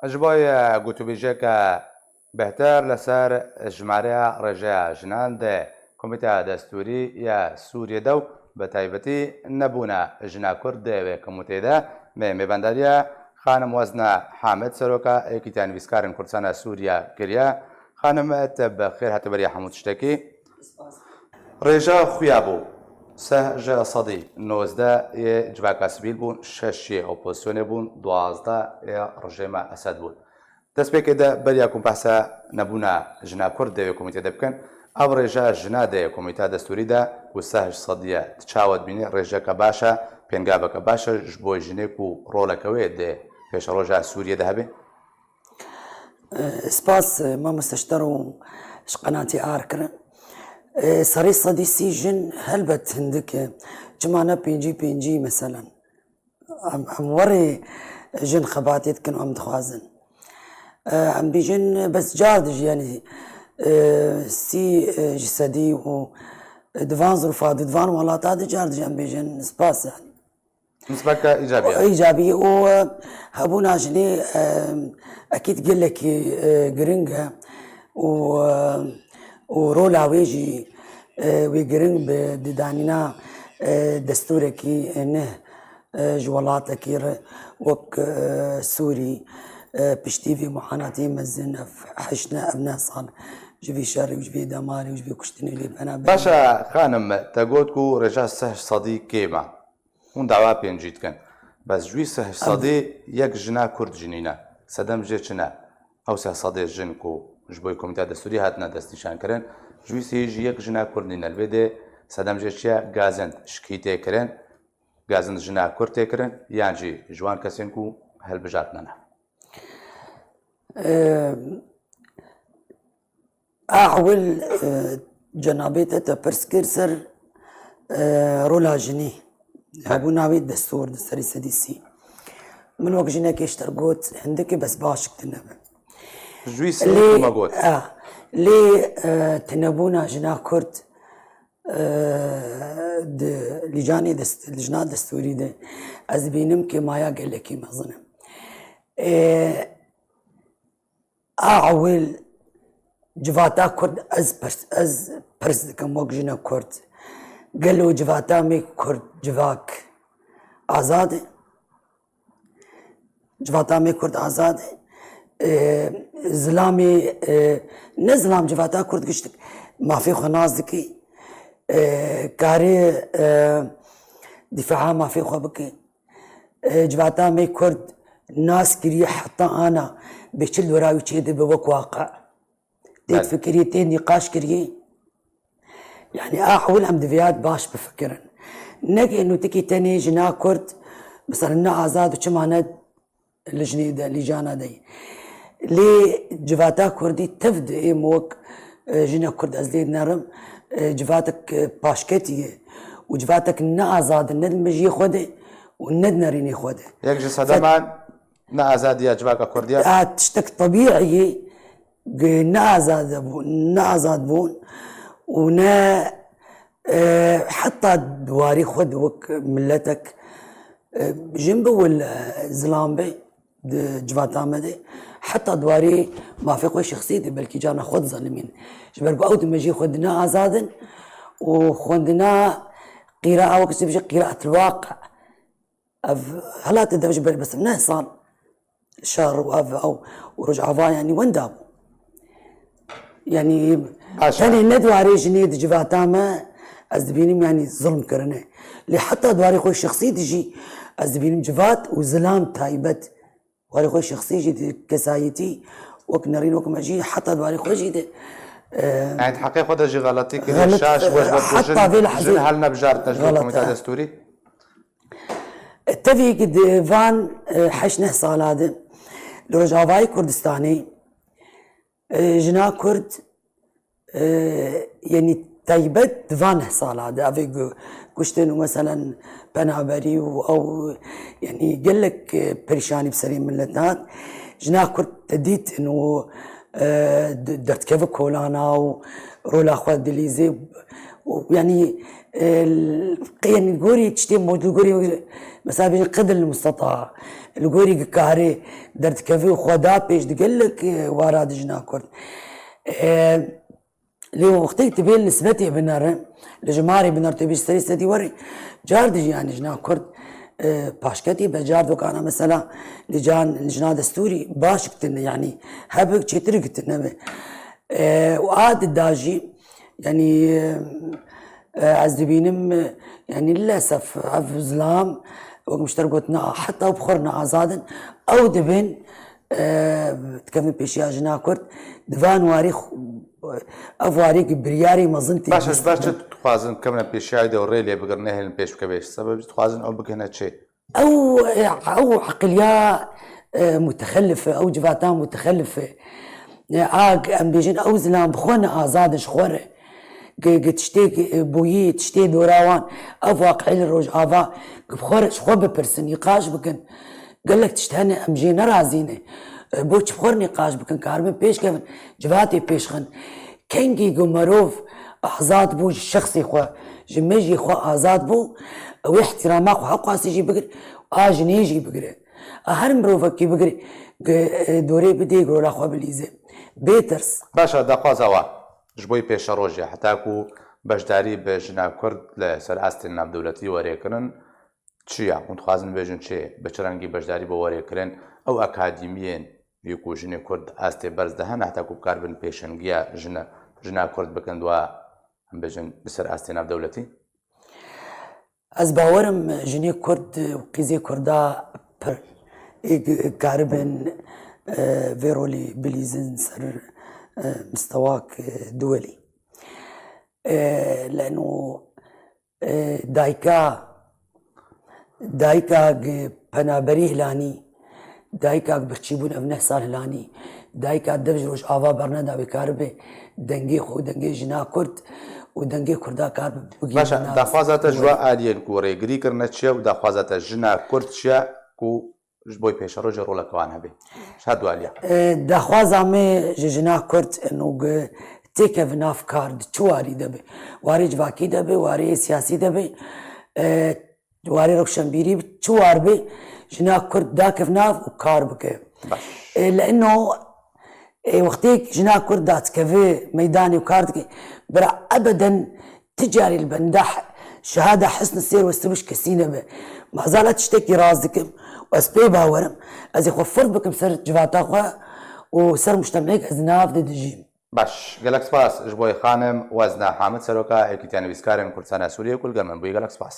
اجبای گوتو بیجه که بهتر لسر جمعه رجاء جنان ده کمیته دستوری یا سوریه دو به تایبەتی نەبوونە ژنا کورد دەوێ کۆمیتێدا مێبەنداریە خانم وەزنە حامد سەرۆکە یەکیتیان ویسکارن کوردستانە سووریا گریا خانم بە خێر هاتەبەری هەموو شتێکی ڕێژە خویا بوو سەهژە سەدی نۆزدە جوواکە سیڤیل بوون شەشی ئۆپۆزیسیۆنێ بوون دوازدە ڕژێمە ئەسەد بوون دەست پێکێدا بەریا کومپاسە نەبوونە ژنا کورد دەوێ کۆمیتێ بکەن ئەو ڕێژە ژنا دەیە کۆمیتە دەستوریدا و سەهژ سەدیە چاوت بینی ڕێژەکە باشە پێنگابەکە باشە بۆ ژنێک و ڕۆڵەکەوێ دێ پێش ڕۆژە سووریە دەهبێ سپاس ما مستشتر و قناتي آركرن صري صدي سيجن هلبت هندك جمعنا بينجي مثلا عم وري جن خباتيت كانوا عم تخوازن عم بيجن بس جاردج يعني سي جسدي و دفان ظروفات دفان ولاتات جاردج عم بيجن سباس يعني نسبة إيجابية إيجابية وهبونا جني أكيد قل لك جرينجا ورولا ويجي ويجرينج بدانينا دستوركي إنه جوالاتك وك سوري بشتيفي معاناتي مزن حشنا أبناء صار جبي شاري وجبي دماري وجبي كشتني لي أنا باشا خانم تقولكو رجال سهج صديق كيما هون دعوة بينجيت كان بس جوي سهج صديق يك جنا كرد جنينا سدم جيتشنا أو سهج صديق جنكو جبوي كوميتي دستوري هاتنا دستنشان كرن جوي سيجي يك جنا كردنا البدي سدم جيتشيا غازند شكيتي كرن غازند جنا كرد كرن يعني جوان كسينكو هل بجاتنا أول جنابيته برسكر سر رولا جني أبو ناوي دستور دستوري سديسي من وقت جنا كيشترقوت عندك بس باشك تنبه جوي سيكو ما قوت لي تنبونا جنا كرد لجاني لجنا دستوري ده از بينم كي مايا قال لك ما ظنم أول جواتا كرد از برس كم وقت جنا كرد قالوا جواتا مي كرد جواك آزاد جواتا مي كرد آزاد زلامي نزلام جواتا كرد قشتك ما في خناز دكي كاري دفاعها ما في خبكي جواتا مي كرد ناس كري حتى أنا بشل وراوي تشيد بوك واقع تيت فكري تين نقاش كري يعني أحول عم دفيات باش بفكرن نجي إنه تكي تاني جنا كرد مثلا نا آزاد وشمعنا الجنيدة اللي جانا دي لي جفاتا كردي تفد إيه موك جنا كرد أزليد نرم جفاتك باشكتية وجفاتك نا آزاد الند مجي خوده والند ناريني خوده يكجي صدمان نا آزاد يا جواكا كردية تشتك طبيعي نا آزاد بون ونا حتى دواري خود وك ملتك جنبه والزلامبي جواتا مدي حتى دواري ما في قوي شخصيتي بلكي جانا خود ظالمين جبرقو أود مجي خدنا آزادن وخدنا قراءة وكسب قراءة الواقع هلا تدفج بس منه صار شهر أو ورجع فا يعني وين دابو يعني ثاني ندواري جنيد جفاتاما أزبينم يعني ظلم كرنه اللي حتى دواري خوي شخصي تجي أزبينم جفات وزلام تايبت دواري خوي شخصي جي كسايتي وك نارين وك ماجي حتى دواري خوي جي يعني حقيقة خدها جي غلطي كده الشاش حتى في لحظة جن هل نبجار تجربة كوميتي دستوري تفي قد فان حشنه صالادة لرجعواي كردستاني جنا كرد يعني تايبت دفانه صالادة أفي كشتن مثلا بنابري أو يعني قال لك بريشاني بسري ملتات جنا كرد تديت إنه درت كيف كولانا ورولا أخوات دليزي ويعني يعني الجوري تشتي موجود الجوري مثلا بين قدر المستطاع الجوري كاري درت كافي وخوادات بيش تقول لك واراد جنا كرد لي وقتي تبين نسبتي بنار لجماري بنار تبي ستري ستي وري جارد يعني جنا كرد باشكتي بجارد وكان مثلا لجان جنا دستوري باشكتنا يعني هبك شتركتنا وعاد الداجي يعني عزبينم يعني للاسف عف ظلام ومشتركتنا حتى بخورنا ازادن او دبن تكمل بيشيا جنا كرد دفان واريخ افواريك برياري مظنتي باش تخوازن كمنا بيشيا دوري لي بقرناه البيش بكبيش سبب تخوازن او بكنا شيء او عقلية متخلفة او جفاتان متخلفة عاق ام بيجن او زلام بخونا ازاد شخوره تشتي بويي تشتي دوراوان افاق على الروج افا بخور شخو ببرسن نقاش بكن قال لك تشتهني ام جينا رازينه بوش بخور نقاش بكن كارمن بيش كفن جفاتي بيش خن كينجي قمروف احزاد بو الشخصي خو جمجي خو ازاد بو او احترام خو حقاسي يجي بقر اجن يجي بقر هر مروفك كي بقر دوري بدي يقولوا اخو بليزه بيترس باشا داخوازاوا جبوي بيش روجيا حتاكو بەشداری بە ژنا کورد لە سەر ئاستێن ناودەوڵەتی وەرێکردن چییە؟ متخوازن بێژن چێ بە چ ڕەنگی بەشداری بە وەرێکردن ئەو ئەکادیمیێن یەک و ژنێ کورد ئاستێ بەرز دەهەن هەتاکو بکار بن پێشەنگیە ژنا کورد بکەندووە ئەم بێژن بەسەر ئاستێ ناودەوڵەتی؟ ئەس باوەرم ژنێ کورد و قیزێ کووردا پڕ کاربن فێرۆلی بلیزن سەر مستەواک دووەلی لأنه دایکاک پەنابەری هلانی دایکاک بەخچیبوون ئەو 9 ساڵ هلانی دایکاک دەبژ ڕۆژ ئاوا بەڕنەدا بێکاربێ دەنگێ خۆ دەنگێ ژنا کورد و دەنگێ کووردا کار باشە داخوازاتە ژوا ئالیێن و ڕێگریکردنە چییە و داخوازاتە ژنا کورد چییە و بۆی پێشەڕۆژە ڕۆڵەکەوان هەبێ شاد دوالیا داخوازامێ ژنا کورد تێکەڤن ئافکار چواری دەبێ وارێ جواکی دەبێ وارەیە سیاسی دەبێ وارێ ڕەوشەنبیری چوار بێ ژنا کورد داکەڤ ناف و کار بکە لأنه وقتێک ژنا کورد داتکەڤێ مەیدانی و کار دکە برا ئەبەدەن تجاری البەندا شهادە حسن سێر وەستبش کەسی نەبێ مازالە تشتێکی ڕاز دکەم و ئەس پێی باوەرم ئەزێ خۆ فرد بکەم سەر جواتا خۆ و سەر مشتەمەیەک ئەز ناف دەدژیم باش گەلەک سپاس ji بۆی خانم وەزنا حامد سەرۆکا یەکیتیانە ویسکارێن کوردستانە سووریە کولگەرمن بووی گەلەک سپاس